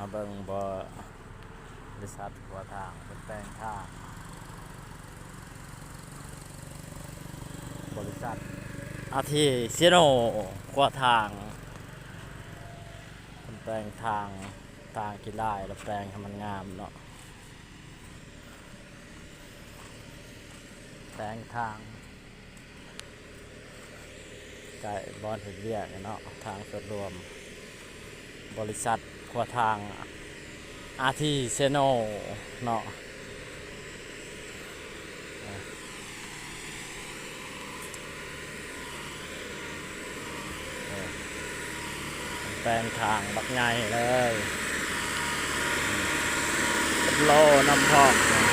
มาเบิ่งบริษัทหัวทางเป็นแปลงทางบริษัทอาทิเซโนหัวทางเป็นแปลงทางกีฬาแล้วแปลงให้มันงามเนาะแปลงทางไก่บอลเห็นเรียกเนาะทางส่วนรวมบริษัทหัวทางอาทิเซโนเนาะแปลงทางบักใหญ่เลยเป็นโลน้ำพอก